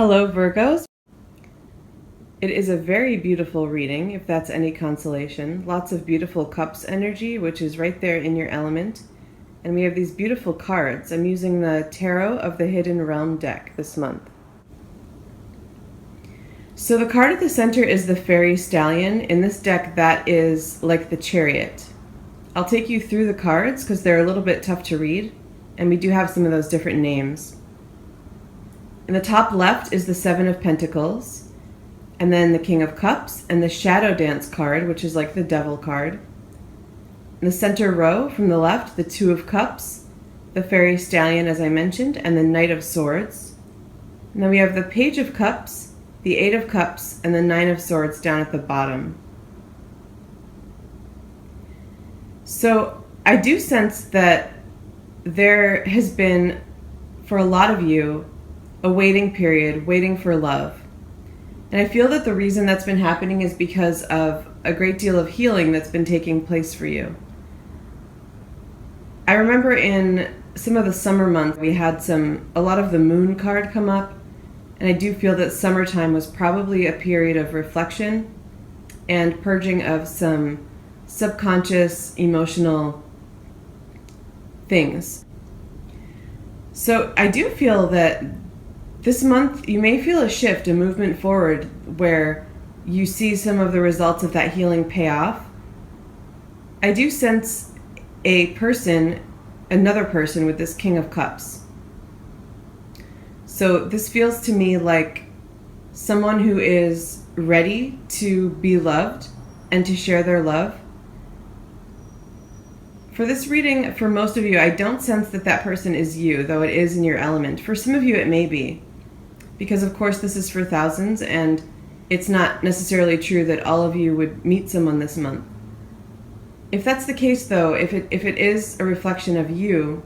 Hello, Virgos. It is a very beautiful reading, if that's any consolation. Lots of beautiful cups energy, which is right there in your element. And we have these beautiful cards. I'm using the Tarot of the Hidden Realm deck this month. So the card at the center is the Fairy Stallion. In this deck, that is like the Chariot. I'll take you through the cards because they're a little bit tough to read, and we do have some of those different names. In the top left is the Seven of Pentacles, and then the King of Cups, and the Shadow Dance card, which is like the Devil card. In the center row, from the left, the Two of Cups, the Fairy Stallion, as I mentioned, and the Knight of Swords. And then we have the Page of Cups, the Eight of Cups, and the Nine of Swords down at the bottom. So I do sense that there has been, for a lot of you, a waiting period, waiting for love. And I feel that the reason that's been happening is because of a great deal of healing that's been taking place for you. I remember in some of the summer months, we had a lot of the Moon card come up, and I do feel that summertime was probably a period of reflection and purging of some subconscious emotional things. So I do feel that this month you may feel a shift, a movement forward where you see some of the results of that healing pay off. I do sense another person with this King of Cups. So this feels to me like someone who is ready to be loved and to share their love. For this reading, for most of you, I don't sense that that person is you, though it is in your element. For some of you, it may be, because of course this is for thousands, and it's not necessarily true that all of you would meet someone this month. If that's the case, though, if it is a reflection of you,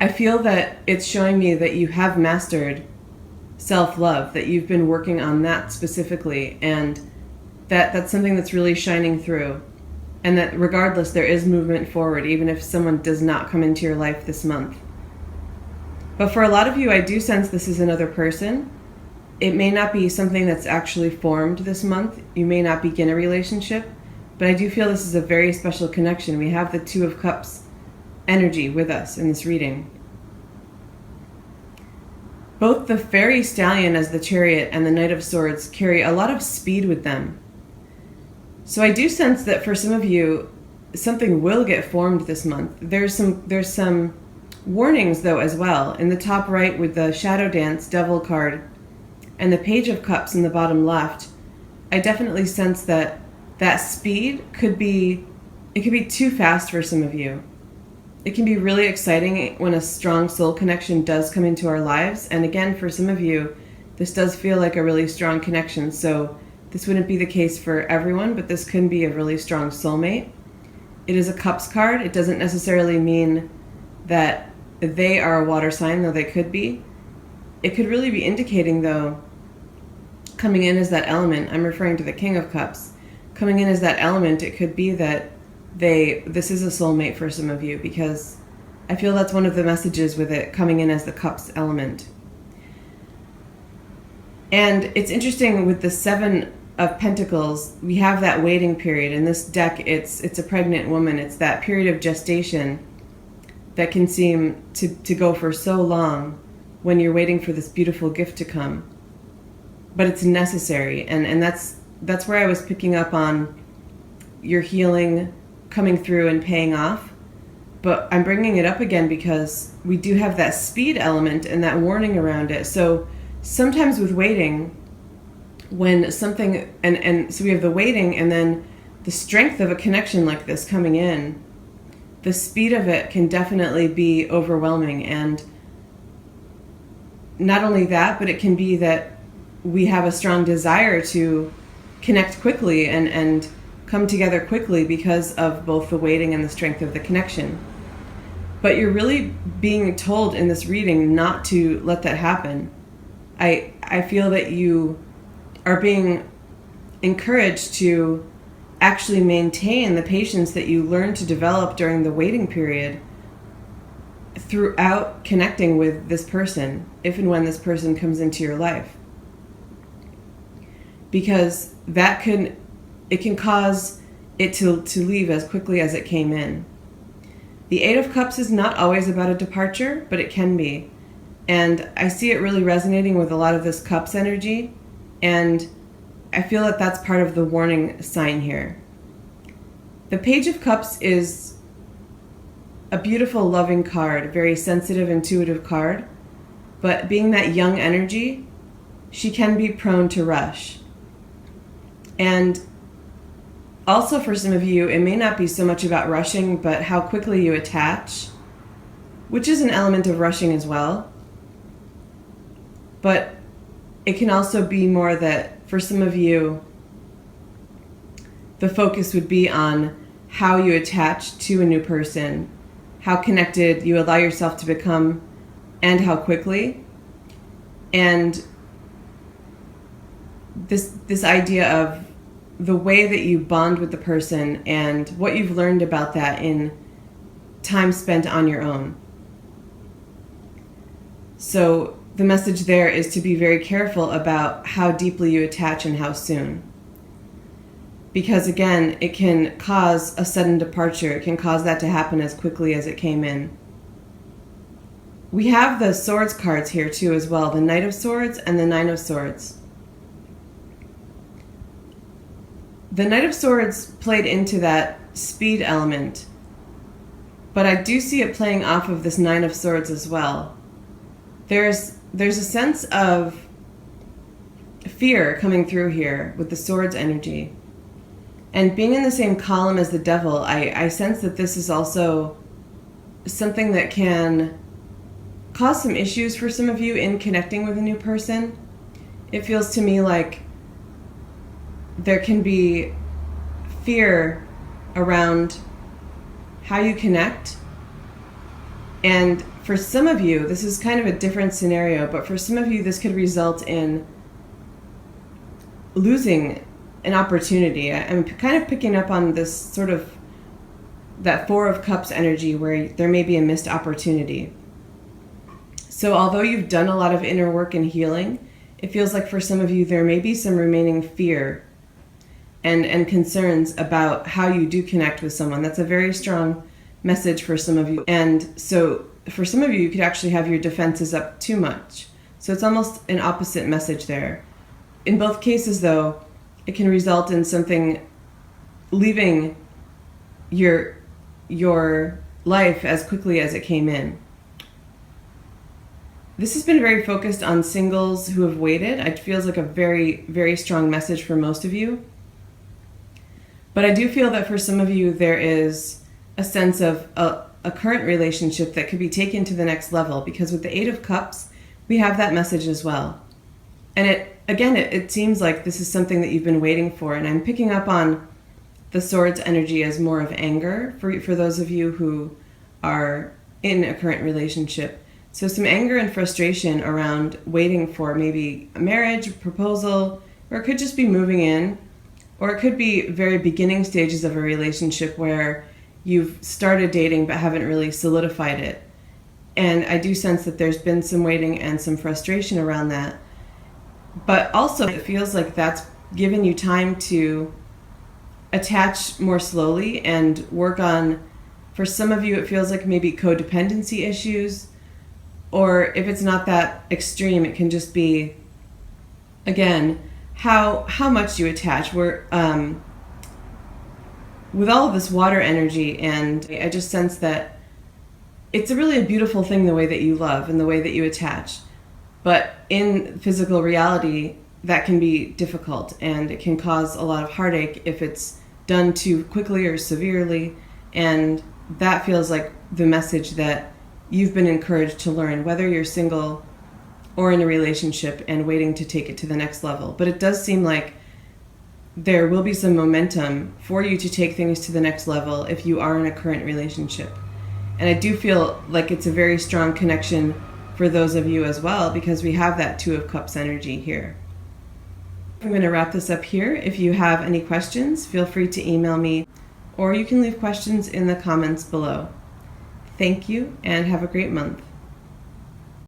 I feel that it's showing me that you have mastered self-love, that you've been working on that specifically, and that's something that's really shining through. And that regardless, there is movement forward, even if someone does not come into your life this month. But for a lot of you, I do sense this is another person. It may not be something that's actually formed this month. You may not begin a relationship, but I do feel this is a very special connection. We have the Two of Cups energy with us in this reading. Both the Fairy Stallion as the Chariot and the Knight of Swords carry a lot of speed with them. So I do sense that for some of you, something will get formed this month. There's some warnings, though, as well. In the top right with the Shadow Dance Devil card and the Page of Cups in the bottom left, I definitely sense that speed could be too fast for some of you. It can be really exciting when a strong soul connection does come into our lives. And again, for some of you, this does feel like a really strong connection. So this wouldn't be the case for everyone, but this can be a really strong soulmate. It is a Cups card. It doesn't necessarily mean that they are a water sign, though they could be. It could really be indicating, though, coming in as that element, I'm referring to the King of Cups, coming in as that element, it could be that this is a soulmate for some of you, because I feel that's one of the messages with it coming in as the Cups element. And it's interesting with the Seven of Pentacles, we have that waiting period. In this deck, it's a pregnant woman. It's that period of gestation that can seem to go for so long when you're waiting for this beautiful gift to come. But it's necessary, and that's where I was picking up on your healing coming through and paying off. But I'm bringing it up again because we do have that speed element and that warning around it. So sometimes with waiting, when something, and so we have the waiting and then the strength of a connection like this coming in, the speed of it can definitely be overwhelming. And not only that, but it can be that we have a strong desire to connect quickly and come together quickly because of both the waiting and the strength of the connection. But you're really being told in this reading not to let that happen. I feel that you are being encouraged to actually maintain the patience that you learn to develop during the waiting period throughout connecting with this person, if and when this person comes into your life. Because it can cause it to leave as quickly as it came in. The Eight of Cups is not always about a departure, but it can be. And I see it really resonating with a lot of this Cups energy, and I feel that that's part of the warning sign here. The Page of Cups is a beautiful, loving card, a very sensitive, intuitive card, but being that young energy, she can be prone to rush. And also for some of you, it may not be so much about rushing, but how quickly you attach, which is an element of rushing as well. But it can also be more that for some of you, the focus would be on how you attach to a new person, how connected you allow yourself to become, and how quickly. And this idea of the way that you bond with the person and what you've learned about that in time spent on your own. So the message there is to be very careful about how deeply you attach and how soon. Because again, it can cause a sudden departure. It can cause that to happen as quickly as it came in. We have the Swords cards here too as well, the Knight of Swords and the Nine of Swords. The Knight of Swords played into that speed element, but I do see it playing off of this Nine of Swords as well. There's a sense of fear coming through here with the Swords energy. And being in the same column as the Devil, I sense that this is also something that can cause some issues for some of you in connecting with a new person. It feels to me like there can be fear around how you connect. And for some of you, this is kind of a different scenario, but for some of you, this could result in losing an opportunity. I'm kind of picking up on this sort of that Four of Cups energy where there may be a missed opportunity. So although you've done a lot of inner work and healing, it feels like for some of you there may be some remaining fear and concerns about how you do connect with someone. That's a very strong message for some of you. And so for some of you, you could actually have your defenses up too much. So it's almost an opposite message there. In both cases, though, it can result in something leaving your life as quickly as it came in. This has been very focused on singles who have waited. It feels like a very, very strong message for most of you. But I do feel that for some of you, there is a sense of a current relationship that could be taken to the next level, because with the Eight of Cups, we have that message as well. And it seems like this is something that you've been waiting for. And I'm picking up on the Swords energy as more of anger for those of you who are in a current relationship. So some anger and frustration around waiting for maybe a marriage, a proposal, or it could just be moving in, or it could be very beginning stages of a relationship where you've started dating but haven't really solidified it. And I do sense that there's been some waiting and some frustration around that. But also it feels like that's given you time to attach more slowly and work on, for some of you, it feels like maybe codependency issues, or if it's not that extreme, it can just be, again, how much you attach. We're with all of this water energy, and I just sense that it's really a beautiful thing, the way that you love and the way that you attach. But in physical reality, that can be difficult, and it can cause a lot of heartache if it's done too quickly or severely. And that feels like the message that you've been encouraged to learn, whether you're single or in a relationship and waiting to take it to the next level. But it does seem like there will be some momentum for you to take things to the next level if you are in a current relationship. And I do feel like it's a very strong connection for those of you as well, because we have that Two of Cups energy here. I'm going to wrap this up here. If you have any questions, feel free to email me, or you can leave questions in the comments below. Thank you, and have a great month.